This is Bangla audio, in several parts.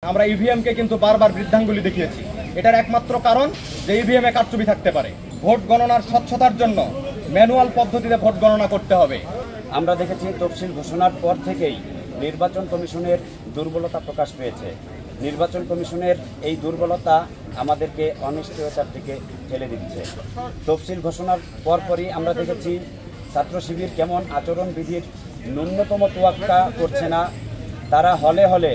আমরা ইভিএম কে কিন্তু বারবার বৃদ্ধাঙ্গুলি দেখিয়েছি। এটার একমাত্র কারণ যে ইভিএম এ কারচুপি থাকতে পারে। ভোট গণনার স্বচ্ছতার জন্য ম্যানুয়াল পদ্ধতিতে ভোট গণনা করতে হবে। আমরা দেখেছি তফসিল ঘোষণার পর থেকেই নির্বাচন কমিশনের দুর্বলতা প্রকাশ পেয়েছে। নির্বাচন কমিশনের এই দুর্বলতা আমাদেরকে অনিশ্চয়তার দিকে ঠেলে দিচ্ছে। তফসিল ঘোষণার পরপরই আমরা দেখেছি ছাত্র শিবির কেমন আচরণবিধির ন্যূনতম তোয়াক্কা করছে না। তারা হলে হলে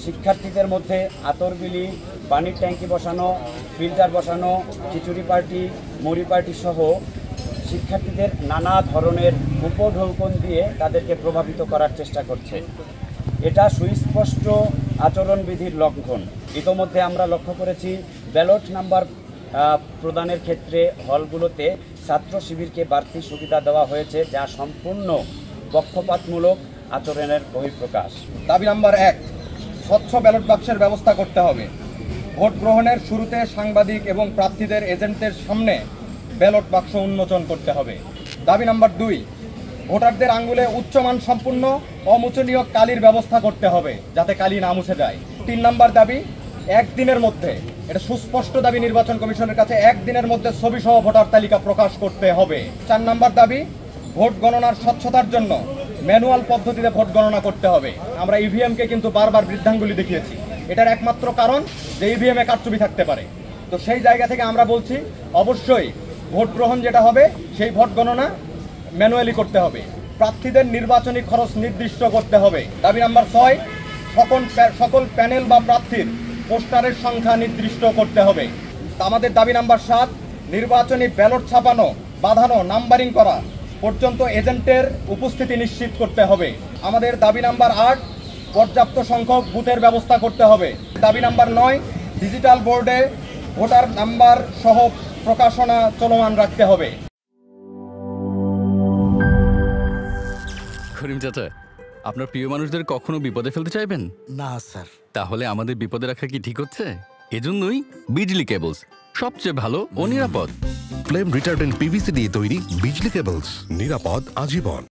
শিক্ষার্থীদের মধ্যে আতরবিলি, পানির ট্যাঙ্কি বসানো, ফিল্টার বসানো, খিচুড়ি পার্টি, মুড়ি পার্টি সহ শিক্ষার্থীদের নানা ধরনের উপঢৌকন দিয়ে তাদেরকে প্রভাবিত করার চেষ্টা করছে। এটা সুস্পষ্ট আচরণবিধির লঙ্ঘন। ইতোমধ্যে আমরা লক্ষ্য করেছি ব্যালট নাম্বার প্রদানের ক্ষেত্রে হলগুলোতে ছাত্র শিবিরকে বাড়তি সুবিধা দেওয়া হয়েছে, যা সম্পূর্ণ পক্ষপাতমূলক আচরণের বহিঃপ্রকাশ। দাবি নাম্বার 1, স্বচ্ছ ব্যালট বাক্সের ব্যবস্থা করতে হবে। ভোট গ্রহণের শুরুতে সাংবাদিক এবং প্রার্থীদের এজেন্টের সামনে ব্যালট বাক্স উন্মোচন করতে হবে। দাবি নাম্বার 2, ভোটারদের আঙ্গুলে উচ্চমান সম্পূর্ণ অমোচনীয় কালির ব্যবস্থা করতে হবে, যাতে কালি না মুছে যায়। 3 নম্বর দাবি, একদিনের মধ্যে, এটা সুস্পষ্ট দাবি নির্বাচন কমিশনের কাছে, একদিনের মধ্যে ছবিসহ ভোটার তালিকা প্রকাশ করতে হবে। 4 নম্বর দাবি, ভোট গণনার স্বচ্ছতার জন্য ম্যানুয়াল পদ্ধতিতে ভোট গণনা করতে হবে। আমরা ইভিএম কে কিন্তু বারবার বৃদ্ধাঙ্গুলি দেখিয়েছি। এটার একমাত্র কারণ যে ইভিএম এ কারচুপি থাকতে পারে। তো সেই জায়গা থেকে আমরা বলছি, অবশ্যই ভোট গ্রহণ যেটা হবে সেই ভোট গণনা ম্যানুয়ালি করতে হবে। প্রার্থীদের নির্বাচনী খরচ নির্দিষ্ট করতে হবে। দাবি নাম্বার 6, সকল প্যানেল বা প্রার্থীর পোস্টারের সংখ্যা নির্দিষ্ট করতে হবে। আমাদের দাবি নাম্বার 7, নির্বাচনী ব্যালট ছাপানো, বাঁধানো, নাম্বারিং করা পর্যন্ত এজেন্টের উপস্থিতি নিশ্চিত করতে হবে। আমাদের দাবি নাম্বার 8, পর্যাপ্ত সংখ্যক বুথের ব্যবস্থা করতে হবে। দাবি নাম্বার 9, ডিজিটাল বোর্ডে ভোটার নাম্বার সহ প্রকাশনা চলমান রাখতে হবে। করিম চাচা, আপনার প্রিয় মানুষদের কখনো বিপদে ফেলতে চাইবেন না স্যার। তাহলে আমাদের বিপদে রাখা কি ঠিক হচ্ছে? এজন্যই বিজলি কেবলস সবচেয়ে ভালো ও নিরাপদ। ফ্লেম রিটার্ডেন্ট পিভিসি দিয়ে তৈরি বিজলি কেবলস, নিরাপদ আজীবন।